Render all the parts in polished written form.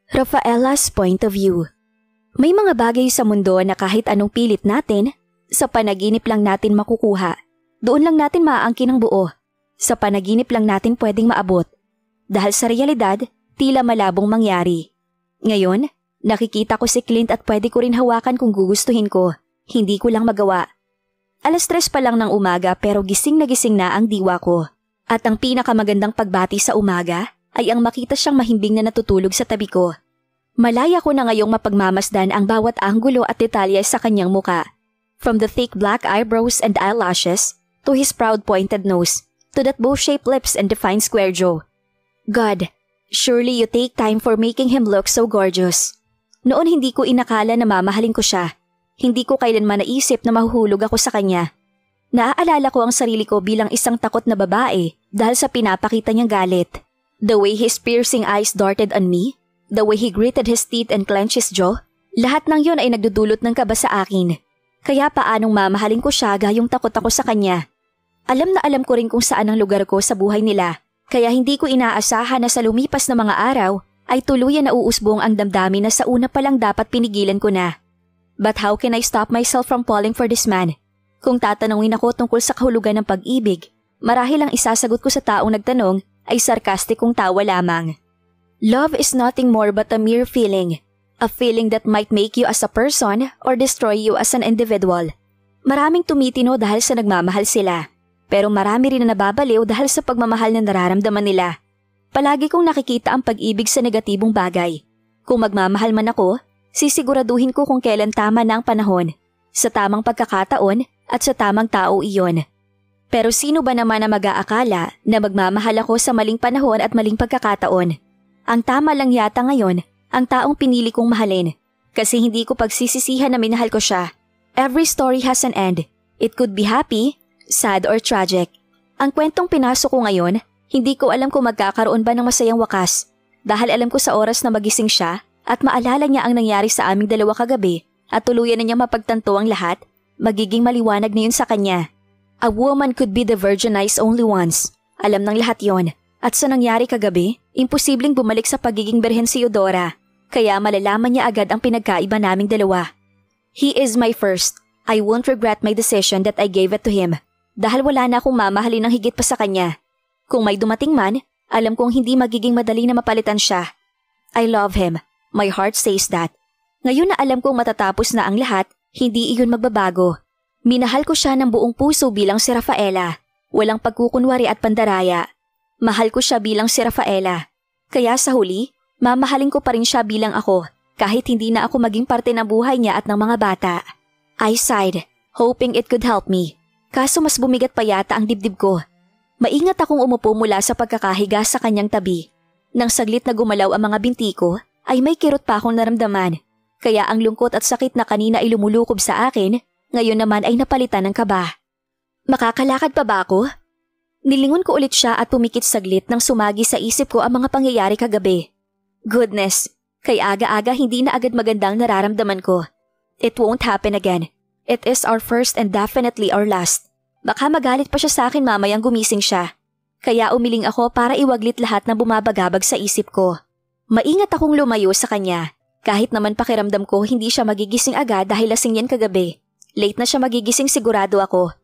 Rafaela's point of view. May mga bagay sa mundo na kahit anong pilit natin, sa panaginip lang natin makukuha. Doon lang natin maaangkin ang buo. Sa panaginip lang natin pwedeng maabot. Dahil sa realidad, tila malabong mangyari. Ngayon, nakikita ko si Clint at pwede ko rin hawakan kung gugustuhin ko. Hindi ko lang magawa. 3:00 pa lang ng umaga pero gising na ang diwa ko. At ang pinakamagandang pagbati sa umaga ay ang makita siyang mahimbing na natutulog sa tabi ko. Malaya ko na ngayong mapagmamasdan ang bawat anggulo at detalye sa kanyang muka. From the thick black eyebrows and eyelashes, to his proud pointed nose, to that bow-shaped lips and defined square jaw. God, surely you take time for making him look so gorgeous. Noon hindi ko inakala na mamahalin ko siya. Hindi ko kailanman naisip na mahuhulog ako sa kanya. Naaalala ko ang sarili ko bilang isang takot na babae dahil sa pinapakita niyang galit. The way his piercing eyes darted on me, the way he gritted his teeth and clenched his jaw, lahat ng yon ay nagdudulot ng kaba sa akin. Kaya paanong mamahalin ko siya gayong takot ako sa kanya. Alam na alam ko rin kung saan ang lugar ko sa buhay nila, kaya hindi ko inaasahan na sa lumipas na mga araw ay tuluyan na uusbong ang damdamin na sa una pa lang dapat pinigilan ko na. But how can I stop myself from falling for this man? Kung tatanungin ako tungkol sa kahulugan ng pag-ibig, marahil ang isasagot ko sa taong nagtanong ay sarkastikong tawa lamang. Love is nothing more but a mere feeling. A feeling that might make you as a person or destroy you as an individual. Maraming tumitino dahil sa nagmamahal sila. Pero marami rin na nababaliw dahil sa pagmamahal na nararamdaman nila. Palagi kong nakikita ang pag-ibig sa negatibong bagay. Kung magmamahal man ako, sisiguraduhin ko kung kailan tama na ang panahon. Sa tamang pagkakataon at sa tamang tao iyon. Pero sino ba naman na mag-aakala na magmamahal ako sa maling panahon at maling pagkakataon? Ang tama lang yata ngayon, ang taong pinili kong mahalin. Kasi hindi ko pagsisisihan na minahal ko siya. Every story has an end. It could be happy, sad or tragic. Ang kwentong pinasok ko ngayon, hindi ko alam kung magkakaroon ba ng masayang wakas. Dahil alam ko sa oras na magising siya at maalala niya ang nangyari sa aming dalawa kagabi at tuluyan na niya mapagtanto ang lahat, magiging maliwanag na yun sa kanya. A woman could be the virginized only once. Alam ng lahat yon. At sa nangyari kagabi, imposibleng bumalik sa pagiging berhen si Eudora. Kaya malalaman niya agad ang pinagkaiba naming dalawa. He is my first. I won't regret my decision that I gave it to him. Dahil wala na akong mamahalin ng higit pa sa kanya. Kung may dumating man, alam kong hindi magiging madali na mapalitan siya. I love him. My heart says that. Ngayon na alam kong matatapos na ang lahat, hindi iyon magbabago. Minahal ko siya ng buong puso bilang si Rafaela. Walang pagkukunwari at pandaraya. Mahal ko siya bilang si Rafaela. Kaya sa huli, mamahalin ko pa rin siya bilang ako, kahit hindi na ako maging parte ng buhay niya at ng mga bata. I sighed, hoping it could help me. Kaso mas bumigat pa yata ang dibdib ko. Maingat akong umupo mula sa pagkakahiga sa kanyang tabi. Nang saglit na gumalaw ang mga binti ko, ay may kirot pa akong naramdaman. Kaya ang lungkot at sakit na kanina ay lumulukob sa akin, ngayon naman ay napalitan ng kaba. Makakalakad pa ba ako? Nilingon ko ulit siya at pumikit saglit nang sumagi sa isip ko ang mga pangyayari kagabi. Goodness, kay aga-aga hindi na agad magandang nararamdaman ko. It won't happen again. It is our first and definitely our last. Baka magalit pa siya sa akin mamayang gumising siya. Kaya umiling ako para iwaglit lahat ng bumabagabag sa isip ko. Maingat akong lumayo sa kanya. Kahit naman pakiramdam ko hindi siya magigising agad dahil lasing yan kagabi. Late na siya magigising sigurado ako.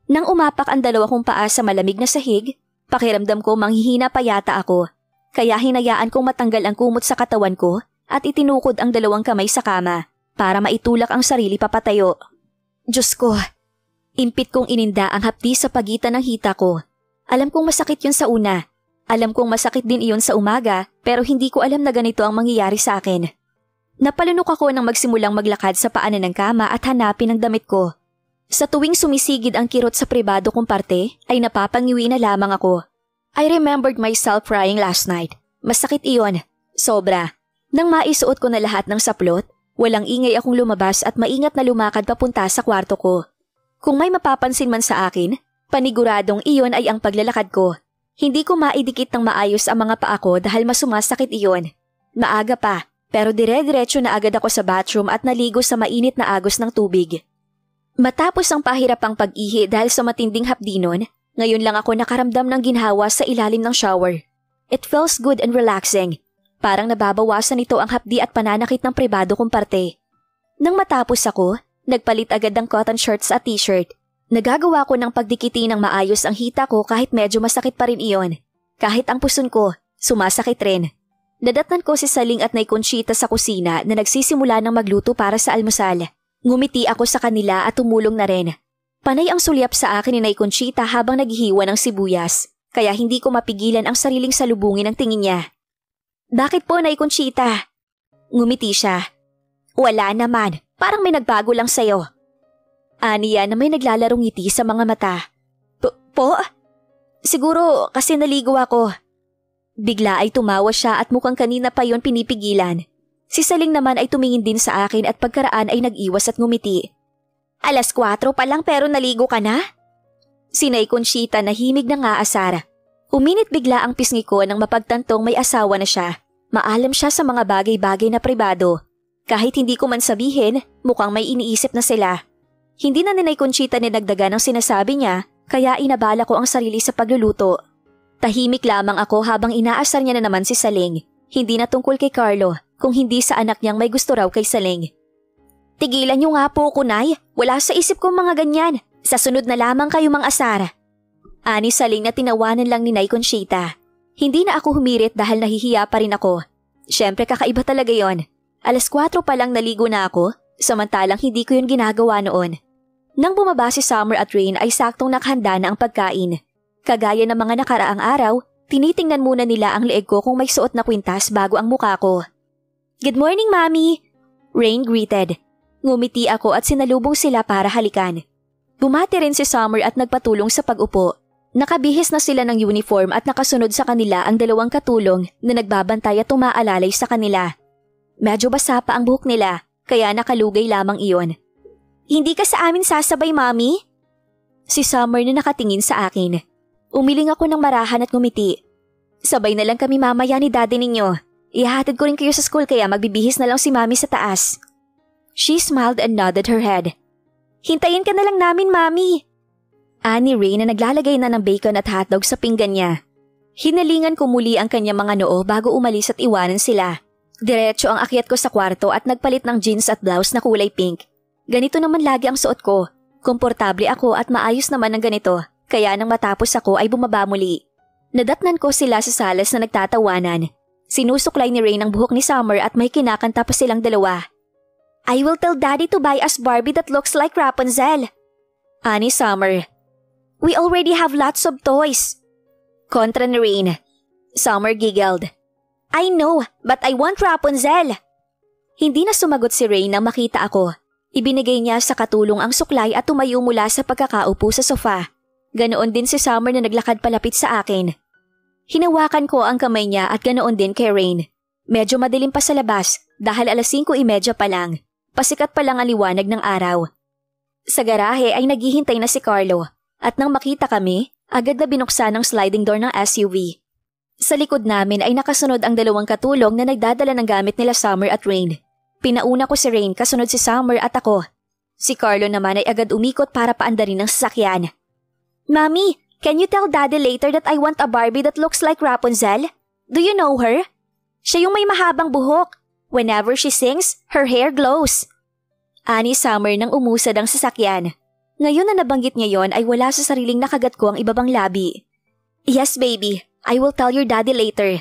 Nang umapak ang dalawa kong paa sa malamig na sahig, pakiramdam ko manghihina pa yata ako. Kaya hinayaan kong matanggal ang kumot sa katawan ko at itinukod ang dalawang kamay sa kama para maitulak ang sarili papatayo. Diyos ko, impit kong ininda ang hapdi sa pagitan ng hita ko. Alam kong masakit yun sa una. Alam kong masakit din iyon sa umaga pero hindi ko alam na ganito ang mangyayari sa akin. Napalunok ako nang magsimulang maglakad sa paanan ng kama at hanapin ang damit ko. Sa tuwing sumisigid ang kirot sa pribado kong parte, ay napapangiwi na lamang ako. I remembered myself crying last night. Masakit iyon. Sobra. Nang maisuot ko na lahat ng saplot, walang ingay akong lumabas at maingat na lumakad papunta sa kwarto ko. Kung may mapapansin man sa akin, paniguradong iyon ay ang paglalakad ko. Hindi ko maidikit ng maayos ang mga paa ko dahil masumasakit iyon. Maaga pa. Pero dire-diretso na agad ako sa bathroom at naligo sa mainit na agos ng tubig. Matapos ang pahirapang pag-ihi dahil sa matinding hapdi nun, ngayon lang ako nakaramdam ng ginhawa sa ilalim ng shower. It feels good and relaxing. Parang nababawasan nito ang hapdi at pananakit ng pribado kong parte. Nang matapos ako, nagpalit agad ng cotton shorts at t-shirt. Nagagawa ko ng pagdikiti ng maayos ang hita ko kahit medyo masakit pa rin iyon. Kahit ang puson ko, sumasakit rin. Nadatnan ko si Saling at Nay Conchita sa kusina na nagsisimula ng magluto para sa almusal. Ngumiti ako sa kanila at tumulong na rin. Panay ang sulyap sa akin ni Nay Conchita habang naghihiwa ng sibuyas, kaya hindi ko mapigilan ang sariling salubungin ng tingin niya. "Bakit po, Nay Conchita?" Ngumiti siya. "Wala naman, parang may nagbago lang sa'yo." Aniya na may naglalarong ngiti sa mga mata. Po? Siguro kasi naligo ako." Bigla ay tumawa siya at mukhang kanina pa yon pinipigilan. Si Saling naman ay tumingin din sa akin at pagkaraan ay nag-iwas at ngumiti. "Alas 4 pa lang pero naligo ka na?" Si Nay Conchita nahimig ng aasar. Uminit bigla ang pisngi ko nang mapagtantong may asawa na siya. Maalam siya sa mga bagay-bagay na pribado. Kahit hindi ko man sabihin, mukhang may iniisip na sila. Hindi na ni Nay Conchita ninagdagan ang sinasabi niya, kaya inabala ko ang sarili sa pagluluto. Tahimik lamang ako habang inaasar niya na naman si Saling. Hindi na tungkol kay Carlo, kung hindi sa anak niyang may gusto raw kay Saling. "Tigilan niyo nga po ko, Nay. Wala sa isip ko mga ganyan. Sa sunod na lamang kayo mang-asar." Ani Saling na tinawanan lang ni Nay Conchita. Hindi na ako humirit dahil nahihiya pa rin ako. Siyempre kakaiba talaga yon. Alas 4 pa lang naligo na ako, samantalang hindi ko yun ginagawa noon. Nang bumaba si Summer at Rain ay saktong nakhanda na ang pagkain. Kagaya ng mga nakaraang araw, tinitingnan muna nila ang leeg ko kung may suot na kwintas bago ang muka ko. "Good morning, Mommy!" Rain greeted. Ngumiti ako at sinalubong sila para halikan. Bumati rin si Summer at nagpatulong sa pag-upo. Nakabihis na sila ng uniform at nakasunod sa kanila ang 2 katulong na nagbabantay at umaalalay sa kanila. Medyo basa pa ang buhok nila, kaya nakalugay lamang iyon. "Hindi ka sa amin sasabay, Mommy?" Si Summer na nakatingin sa akin. Umiling ako ng marahan at ngumiti. "Sabay na lang kami mamaya ni Daddy ninyo. Ihahatid ko rin kayo sa school kaya magbibihis na lang si Mommy sa taas." She smiled and nodded her head. "Hintayin ka na lang namin, Mommy." Ani Rain na naglalagay na ng bacon at hotdog sa pinggan niya. Hinalingan ko muli ang kanyang mga noo bago umalis at iwanan sila. Diretso ang akyat ko sa kwarto at nagpalit ng jeans at blouse na kulay pink. Ganito naman lagi ang suot ko. Komportable ako at maayos naman ng ganito. Kaya nang matapos ako ay bumaba muli. Nadatnan ko sila sa salas na nagtatawanan. Sinusuklay ni Rain ang buhok ni Summer at may kinakanta pa silang dalawa. "I will tell Daddy to buy us Barbie that looks like Rapunzel." Ani Summer. "We already have lots of toys." Kontra ni Rain. Summer giggled. "I know, but I want Rapunzel." Hindi na sumagot si Rain nang makita ako. Ibinigay niya sa katulong ang suklay at tumayo mula sa pagkakaupo sa sofa. Ganoon din si Summer na naglakad palapit sa akin. Hinawakan ko ang kamay niya at ganoon din kay Rain. Medyo madilim pa sa labas dahil alas 5:30 pa lang. Pasikat pa lang ang liwanag ng araw. Sa garahe ay naghihintay na si Carlo at nang makita kami, agad na binuksan ang sliding door ng SUV. Sa likod namin ay nakasunod ang 2 katulong na nagdadala ng gamit nila Summer at Rain. Pinauna ko si Rain, kasunod si Summer at ako. Si Carlo naman ay agad umikot para paandarin ng sasakyan. "Mommy, can you tell Daddy later that I want a Barbie that looks like Rapunzel? Do you know her? Siya yung may mahabang buhok. Whenever she sings, her hair glows." Ani Summer nang umusad ang sasakyan. Ngayon na nabanggit niya yon ay wala sa sariling nakagat ko ang ibabang labi. "Yes, baby. I will tell your daddy later."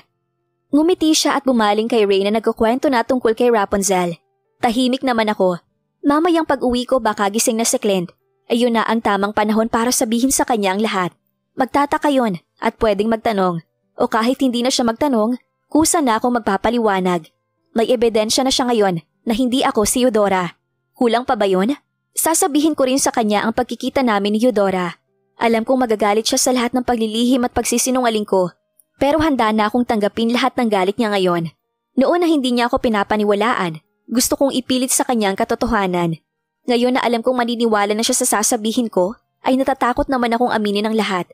Ngumiti siya at bumaling kay Ray na nagkukwento na tungkol kay Rapunzel. Tahimik naman ako. Mamayang pag-uwi ko baka gising na si Clint. Ayun na ang tamang panahon para sabihin sa kanya ang lahat. Magtataka yon at pwedeng magtanong. O kahit hindi na siya magtanong, kusa na akong magpapaliwanag. May ebidensya na siya ngayon na hindi ako si Eudora. Kulang pa ba yun? Sasabihin ko rin sa kanya ang pagkikita namin ni Eudora. Alam kong magagalit siya sa lahat ng paglilihim at pagsisinungaling ko. Pero handa na akong tanggapin lahat ng galit niya ngayon. Noon na hindi niya ako pinapaniwalaan, gusto kong ipilit sa kanya ang katotohanan. Ngayon na alam kong maniniwala na siya sa sasabihin ko, ay natatakot naman akong aminin ang lahat.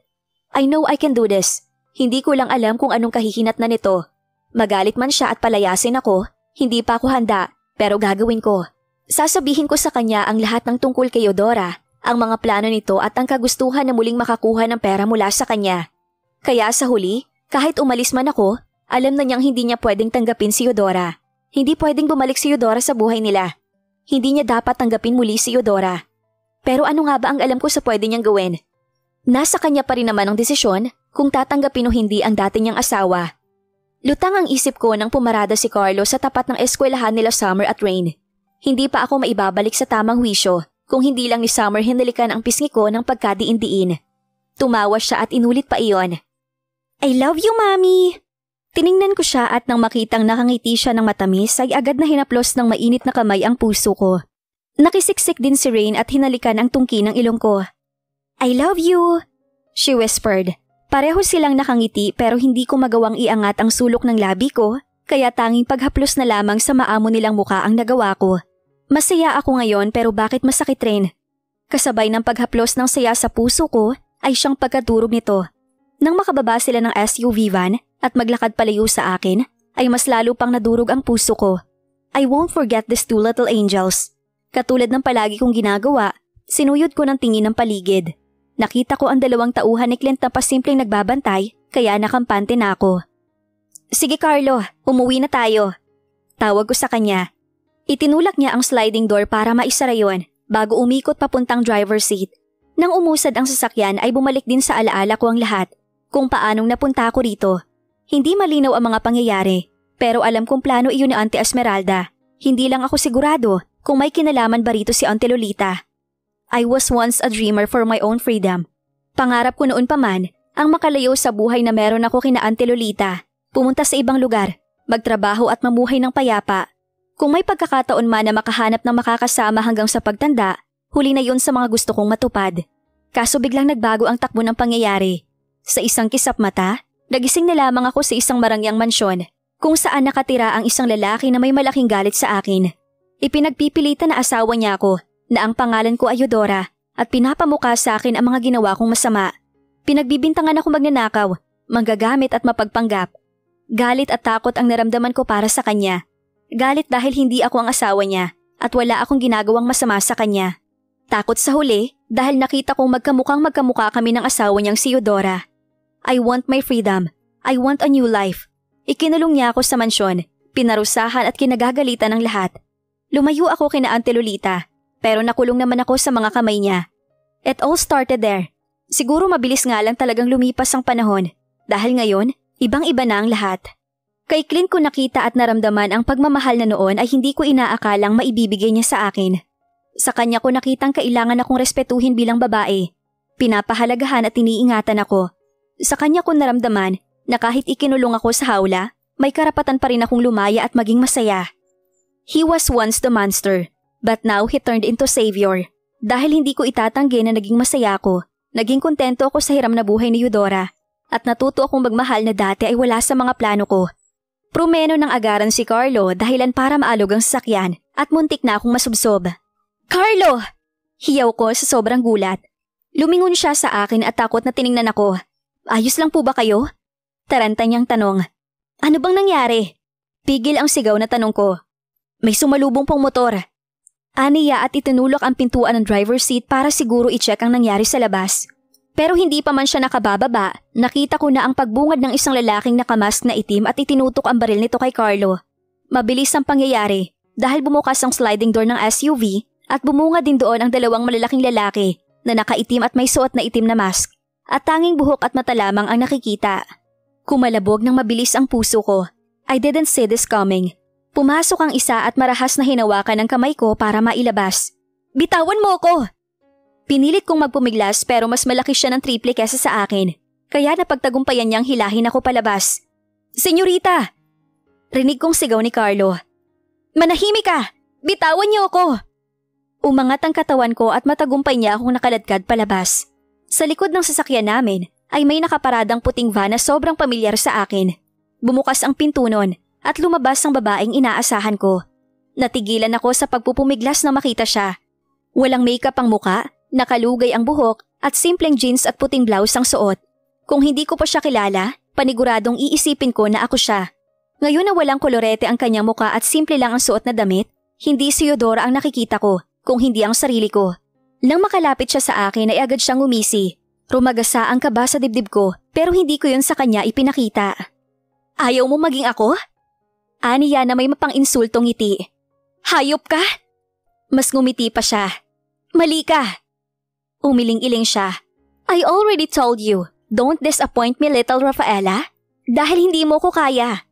I know I can do this. Hindi ko lang alam kung anong kahihinat na nito. Magalit man siya at palayasin ako, hindi pa ako handa, pero gagawin ko. Sasabihin ko sa kanya ang lahat ng tungkol kay Eudora, ang mga plano nito at ang kagustuhan na muling makakuha ng pera mula sa kanya. Kaya sa huli, kahit umalis man ako, Alam na niyang hindi niya pwedeng tanggapin si Eudora. Hindi pwedeng bumalik si Eudora sa buhay nila. Hindi niya dapat tanggapin muli si Eudora. Pero ano nga ba ang alam ko sa pwede niyang gawin? Nasa kanya pa rin naman ang desisyon kung tatanggapin o hindi ang dati niyang asawa. Lutang ang isip ko nang pumarada si Carlo sa tapat ng eskwelahan nila Summer at Rain. Hindi pa ako maibabalik sa tamang wisyo kung hindi lang ni Summer hinalikan ang pisngi ko ng pagkadiin-diin. Tumawa siya at inulit pa iyon. I love you, Mommy! Tiningnan ko siya at nang makitang nakangiti siya ng matamis ay agad na hinaplos ng mainit na kamay ang puso ko. Nakisiksik din si Rain at hinalikan ang tungki ng ilong ko. I love you! She whispered. Pareho silang nakangiti pero hindi ko magawang iangat ang sulok ng labi ko kaya tanging paghaplos na lamang sa maamo nilang muka ang nagawa ko. Masaya ako ngayon pero bakit masakit rin? Kasabay ng paghaplos ng saya sa puso ko ay siyang pagkadurog nito. Nang makababa sila ng SUV van at maglakad palayo sa akin, ay mas lalo pang nadurog ang puso ko. I won't forget these two little angels. Katulad ng palagi kong ginagawa, sinuyod ko ng tingin ng paligid. Nakita ko ang dalawang tauhan ni Clint na pasimpleng nagbabantay, kaya nakampante na ako. Sige Carlo, umuwi na tayo. Tawag ko sa kanya. Itinulak niya ang sliding door para maisara yun bago umikot papuntang driver's seat. Nang umusad ang sasakyan ay bumalik din sa alaala ko ang lahat kung paanong napunta ako rito. Hindi malinaw ang mga pangyayari pero alam kong plano iyon ni Auntie Esmeralda. Hindi lang ako sigurado kung may kinalaman ba rito si Auntie Lolita. I was once a dreamer for my own freedom. Pangarap ko noon pa man ang makalayo sa buhay na meron ako kina Auntie Lolita, pumunta sa ibang lugar, magtrabaho at mamuhay ng payapa. Kung may pagkakataon man na makahanap ng makakasama hanggang sa pagtanda, huli na yun sa mga gusto kong matupad. Kaso biglang nagbago ang takbo ng pangyayari. Sa isang kisap mata, nagising na lamang ako sa isang marangyang mansyon kung saan nakatira ang isang lalaki na may malaking galit sa akin. Ipinagpipilitan na asawa niya ako na ang pangalan ko ay Eudora at pinapamukha sa akin ang mga ginawa kong masama. Pinagbibintangan ako magnanakaw, manggagamit at mapagpanggap. Galit at takot ang naramdaman ko para sa kanya. Galit dahil hindi ako ang asawa niya at wala akong ginagawang masama sa kanya. Takot sa huli dahil nakita kong magkamukha kami ng asawa niyang si Eudora. I want my freedom. I want a new life. Ikinulong niya ako sa mansyon, pinarusahan at kinagagalitan ng lahat. Lumayo ako kina Auntie Lolita pero nakulong naman ako sa mga kamay niya. It all started there. Siguro mabilis nga lang talagang lumipas ang panahon dahil ngayon ibang-iba na ang lahat. Kay Clint ko nakita at naramdaman ang pagmamahal na noon ay hindi ko inaakalang maibibigay niya sa akin. Sa kanya ko nakitang kailangan akong respetuhin bilang babae. Pinapahalagahan at iniingatan ako. Sa kanya ko naramdaman na kahit ikinulong ako sa hawla, may karapatan pa rin akong lumaya at maging masaya. He was once the monster, but now he turned into savior. Dahil hindi ko itatanggi na naging masaya ako, naging kontento ako sa hiram na buhay ni Eudora at natuto akong magmahal na dati ay wala sa mga plano ko. Prumeno ng agaran si Carlo dahilan para maalog ang sasakyan at muntik na akong masubsob. Carlo! Hiyaw ko sa sobrang gulat. Lumingon siya sa akin at takot na tiningnan ako. Ayos lang po ba kayo? Taranta niyang tanong. Ano bang nangyari? Pigil ang sigaw na tanong ko. May sumalubong pong motor. Aniya at itinulak ang pintuan ng driver's seat para siguro i-check ang nangyari sa labas. Pero hindi pa man siya nakabababa, nakita ko na ang pagbungad ng isang lalaking nakamask na itim at itinutok ang baril nito kay Carlo. Mabilis ang pangyayari dahil bumukas ang sliding door ng SUV at bumungad din doon ang dalawang malalaking lalaki na nakaitim at may suot na itim na mask at tanging buhok at mata lamang ang nakikita. Kumalabog ng mabilis ang puso ko. I didn't see this coming. Pumasok ang isa at marahas na hinawakan ang kamay ko para mailabas. Bitawan mo ko! Pinilit kong magpumiglas pero mas malaki siya ng triple kesa sa akin. Kaya napagtagumpayan niyang hilahin ako palabas. Senyorita! Rinig kong sigaw ni Carlo. Manahimik ka! Bitawan niyo ako! Umangat ang katawan ko at matagumpay niya akong nakaladkad palabas. Sa likod ng sasakyan namin ay may nakaparadang puting van na sobrang pamilyar sa akin. Bumukas ang pinto nun at lumabas ang babaeng inaasahan ko. Natigilan ako sa pagpupumiglas na makita siya. Walang makeup ang muka. Nakalugay ang buhok at simpleng jeans at puting blouse ang suot. Kung hindi ko pa siya kilala, paniguradong iisipin ko na ako siya. Ngayon na walang kolorete ang kanyang muka at simple lang ang suot na damit, hindi si Eudora ang nakikita ko, kung hindi ang sarili ko. Nang makalapit siya sa akin ay agad siyang umisi. Rumagasa ang kaba sa dibdib ko pero hindi ko yun sa kanya ipinakita. Ayaw mo maging ako? Aniya na may mapang-insultong ngiti. Hayop ka? Mas ngumiti pa siya. Mali ka. Umiling-iling siya. I already told you, don't disappoint me, little Rafaela. Dahil hindi mo ko kaya.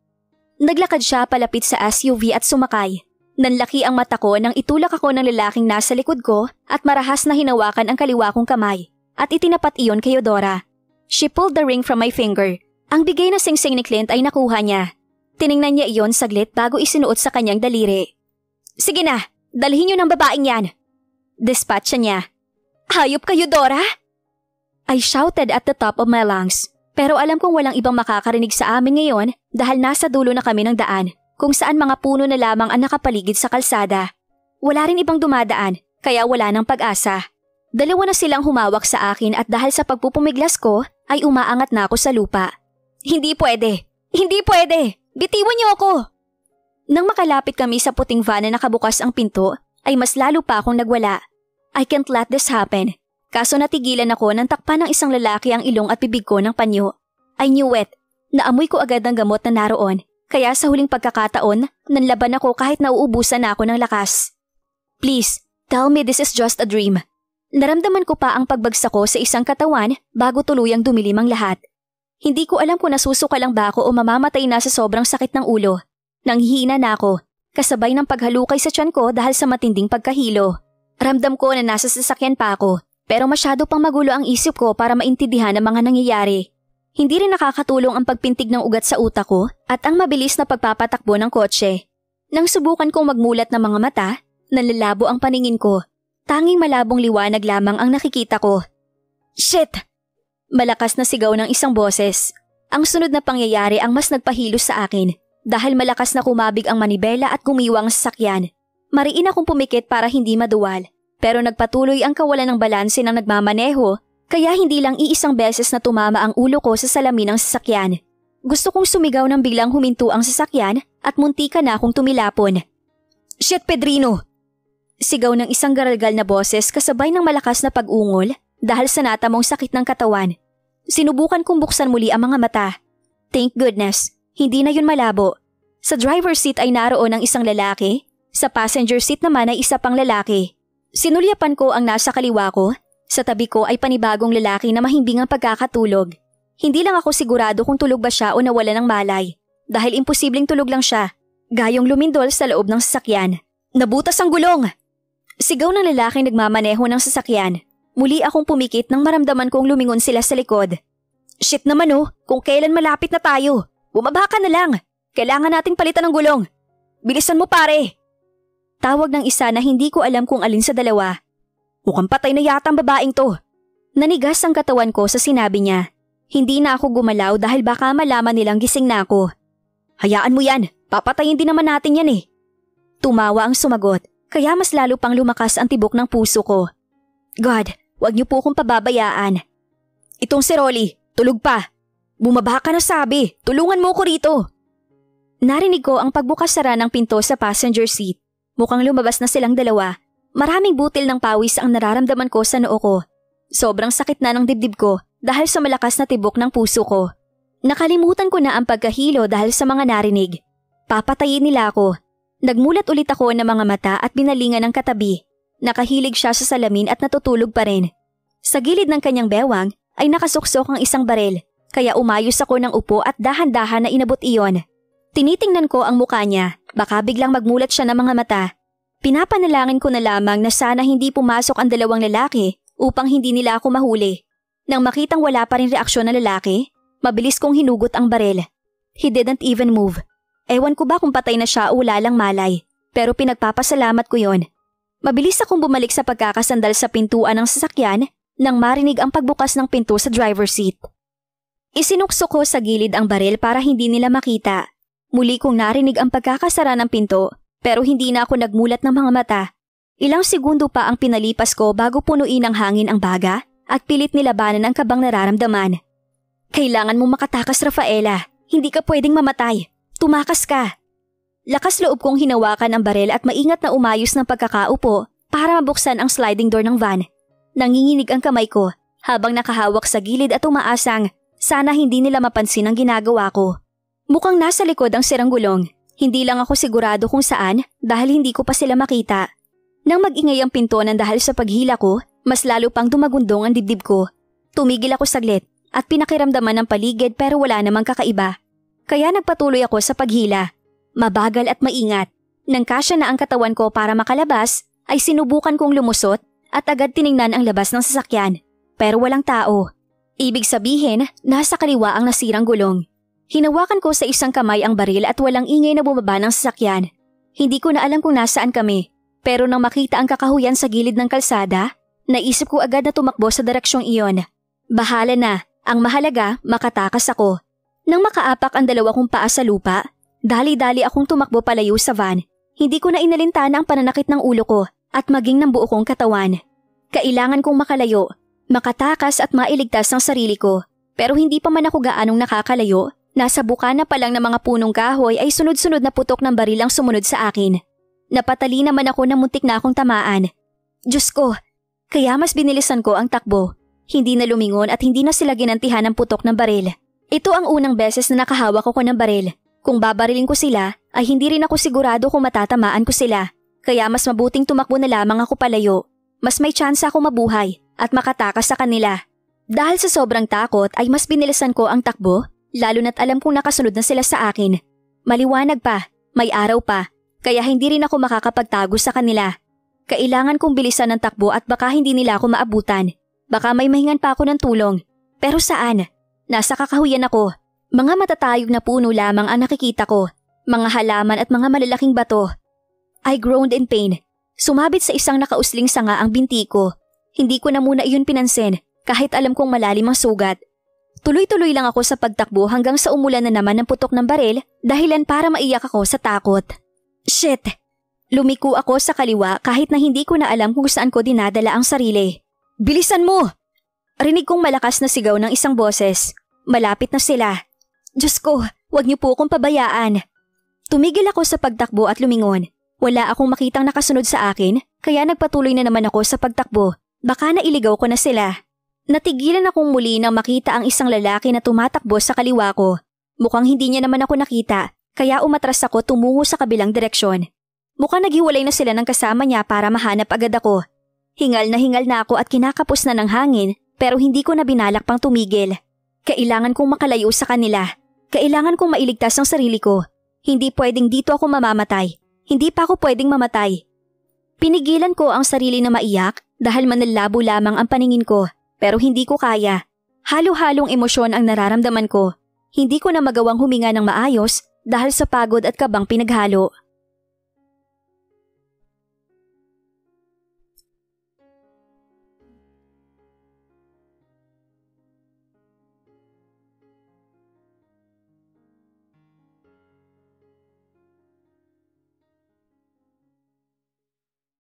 Naglakad siya palapit sa SUV at sumakay. Nanlaki ang mata ko nang itulak ako ng lalaking nasa likod ko at marahas na hinawakan ang kaliwa kong kamay at itinapat iyon kay Eudora. She pulled the ring from my finger. Ang bigay na singsing ni Clint ay nakuha niya. Tiningnan niya iyon saglit bago isinuot sa kanyang daliri. Sige na, dalhin niyo ng babaeng yan. Dispatcha niya. Hayop ka, Eudora? I shouted at the top of my lungs. Pero alam kong walang ibang makakarinig sa amin ngayon dahil nasa dulo na kami ng daan kung saan mga puno na lamang ang nakapaligid sa kalsada. Wala rin ibang dumadaan kaya wala nang pag-asa. Dalawa na silang humawak sa akin at dahil sa pagpupumiglas ko ay umaangat na ako sa lupa. Hindi pwede! Hindi pwede! Bitiwan niyo ako! Nang makalapit kami sa puting van na nakabukas ang pinto ay mas lalo pa akong nagwala. I can't let this happen. Kaso natigilan ako nang takpan ng isang lalaki ang ilong at bibig ko ng panyo. I knew it. Naamoy ko agad ang gamot na naroon. Kaya sa huling pagkakataon, nanlaban ako kahit nauubusan na ako ng lakas. Please, tell me this is just a dream. Naramdaman ko pa ang pagbagsak ko sa isang katawan bago tuluyang dumilim ang lahat. Hindi ko alam kung nasusuka lang ba ako o mamamatay na sa sobrang sakit ng ulo. Nanghihina na ako, kasabay ng paghalukay sa tiyan ko dahil sa matinding pagkahilo. Ramdam ko na nasa sasakyan pa ako. Pero masyado pang magulo ang isip ko para maintindihan ang mga nangyayari. Hindi rin nakakatulong ang pagpintig ng ugat sa utak ko at ang mabilis na pagpapatakbo ng kotse. Nang subukan kong magmulat ng mga mata, nalalabo ang paningin ko. Tanging malabong liwanag lamang ang nakikita ko. Shit! Malakas na sigaw ng isang boses. Ang sunod na pangyayari ang mas nagpahilos sa akin dahil malakas na kumabig ang manibela at gumiwang sa sasakyan. Mariin akong pumikit para hindi maduwal. Pero nagpatuloy ang kawalan ng balanse ng nagmamaneho, kaya hindi lang iisang beses na tumama ang ulo ko sa salamin ng sasakyan. Gusto kong sumigaw nang biglang huminto ang sasakyan at muntika na akong tumilapon. Shit, Pedrino! Sigaw ng isang garalgal na boses kasabay ng malakas na pag-ungol dahil sa natamong sakit ng katawan. Sinubukan kong buksan muli ang mga mata. Thank goodness, hindi na yun malabo. Sa driver's seat ay naroon ang isang lalaki, sa passenger seat naman ay isa pang lalaki. Sinulyapan ko ang nasa kaliwa ko. Sa tabi ko ay panibagong lalaki na mahimbing ang pagkakatulog. Hindi lang ako sigurado kung tulog ba siya o nawala ng malay. Dahil imposibleng tulog lang siya. Gayong lumindol sa loob ng sasakyan. Nabutas ang gulong! Sigaw ng lalaking nagmamaneho ng sasakyan. Muli akong pumikit nang maramdaman kong lumingon sila sa likod. Shit naman oh, kung kailan malapit na tayo. Bumaba ka na lang. Kailangan nating palitan ng gulong. Bilisan mo pare! Tawag ng isa na hindi ko alam kung alin sa dalawa. Mukhang patay na yata ang babaeng to. Nanigas ang katawan ko sa sinabi niya. Hindi na ako gumalaw dahil baka malaman nilang gising na ako. Hayaan mo yan, papatayin din naman natin yan eh. Tumawa ang sumagot, kaya mas lalo pang lumakas ang tibok ng puso ko. God, wag niyo po akong pababayaan. Itong si Rolly, tulog pa. Bumaba ka na sabi, tulungan mo ko rito. Narinig ko ang pagbukas-sara ng pinto sa passenger seat. Mukhang lumabas na silang dalawa. Maraming butil ng pawis ang nararamdaman ko sa noo ko. Sobrang sakit na ng dibdib ko dahil sa malakas na tibok ng puso ko. Nakalimutan ko na ang pagkahilo dahil sa mga narinig. Papatayin nila ako. Nagmulat ulit ako ng mga mata at binalingan ng katabi. Nakahilig siya sa salamin at natutulog pa rin. Sa gilid ng kanyang bewang ay nakasuksok ang isang barel, kaya umayos ako ng upo at dahan-dahan na inabot iyon. Tinitingnan ko ang mukha niya, baka biglang magmulat siya ng mga mata. Pinapanalangin ko na lamang na sana hindi pumasok ang dalawang lalaki upang hindi nila ako mahuli. Nang makitang wala pa rin reaksyon ng lalaki, mabilis kong hinugot ang barel. He didn't even move. Ewan ko ba kung patay na siya o wala lang malay, pero pinagpapasalamat ko yon. Mabilis akong bumalik sa pagkakasandal sa pintuan ng sasakyan nang marinig ang pagbukas ng pinto sa driver's seat. Isinuksok ko sa gilid ang barel para hindi nila makita. Muli kong narinig ang pagkakasara ng pinto pero hindi na ako nagmulat ng mga mata. Ilang segundo pa ang pinalipas ko bago punuin ng hangin ang baga at pilit nilabanan ang kabang nararamdaman. Kailangan mong makatakas, Rafaela. Hindi ka pwedeng mamatay. Tumakas ka. Lakas loob kong hinawakan ang barel at maingat na umayos ng pagkakaupo para mabuksan ang sliding door ng van. Nanginginig ang kamay ko habang nakahawak sa gilid at umaasang sana hindi nila mapansin ang ginagawa ko. Mukhang nasa likod ang sirang gulong. Hindi lang ako sigurado kung saan dahil hindi ko pa sila makita. Nang mag-ingay ang pintuan dahil sa paghila ko, mas lalo pang dumagundong ang dibdib ko. Tumigil ako saglit at pinakiramdaman ng paligid pero wala namang kakaiba. Kaya nagpatuloy ako sa paghila. Mabagal at maingat. Nang kasya na ang katawan ko para makalabas, ay sinubukan kong lumusot at agad tiningnan ang labas ng sasakyan. Pero walang tao. Ibig sabihin, nasa kaliwa ang nasirang gulong. Hinawakan ko sa isang kamay ang baril at walang ingay na bumaba ng sasakyan. Hindi ko na alam kung nasaan kami. Pero nang makita ang kakahuyan sa gilid ng kalsada, naisip ko agad na tumakbo sa direksyong iyon. Bahala na, ang mahalaga, makatakas ako. Nang makaapak ang dalawa kong paa sa lupa, dali-dali akong tumakbo palayo sa van. Hindi ko na inalintana ang pananakit ng ulo ko at maging ng buo kong katawan. Kailangan kong makalayo, makatakas at mailigtas ang sarili ko. Pero hindi pa man ako gaanong nakakalayo. Nasa bukana pa lang ng mga punong kahoy ay sunod-sunod na putok ng baril ang sumunod sa akin. Napatali naman ako na muntik na akong tamaan. Diyos ko, kaya mas binilisan ko ang takbo. Hindi na lumingon at hindi na sila ginantihan ng putok ng baril. Ito ang unang beses na nakahawak ako ng baril. Kung babarilin ko sila, ay hindi rin ako sigurado kung matatamaan ko sila. Kaya mas mabuting tumakbo na lamang ako palayo. Mas may tsansa ako mabuhay at makatakas sa kanila. Dahil sa sobrang takot ay mas binilisan ko ang takbo. Lalo na't alam kong nakasunod na sila sa akin. Maliwanag pa, may araw pa, kaya hindi rin ako makakapagtago sa kanila. Kailangan kong bilisan ang takbo at baka hindi nila ako maabutan. Baka may mahingan pa ako ng tulong. Pero saan? Nasa kakahuyan ako. Mga matatayog na puno lamang ang nakikita ko. Mga halaman at mga malalaking bato. I groaned in pain. Sumabit sa isang nakausling sanga ang binti ko. Hindi ko na muna iyon pinansin kahit alam kong malalim ang sugat. Tuloy-tuloy lang ako sa pagtakbo hanggang sa umulan na naman ng putok ng baril dahilan para maiyak ako sa takot. Shit! Lumiko ako sa kaliwa kahit na hindi ko na alam kung saan ko dinadala ang sarili. Bilisan mo! Rinig kong malakas na sigaw ng isang boses. Malapit na sila. Diyos ko, wag niyo po akong pabayaan. Tumigil ako sa pagtakbo at lumingon. Wala akong makitang nakasunod sa akin kaya nagpatuloy na naman ako sa pagtakbo. Baka nailigaw ko na sila. Natigilan akong muli nang makita ang isang lalaki na tumatakbo sa kaliwa ko. Mukhang hindi niya naman ako nakita, kaya umatras ako tumungo sa kabilang direksyon. Mukhang naghiwalay na sila ng kasama niya para mahanap agad ako. Hingal na ako at kinakapos na ng hangin, pero hindi ko na binalak pang tumigil. Kailangan kong makalayo sa kanila. Kailangan kong mailigtas ang sarili ko. Hindi pwedeng dito ako mamamatay. Hindi pa ako pwedeng mamatay. Pinigilan ko ang sarili na maiyak dahil manlalabo lamang ang paningin ko. Pero hindi ko kaya. Halo-halong emosyon ang nararamdaman ko. Hindi ko na magawang huminga ng maayos dahil sa pagod at kabang pinaghalo.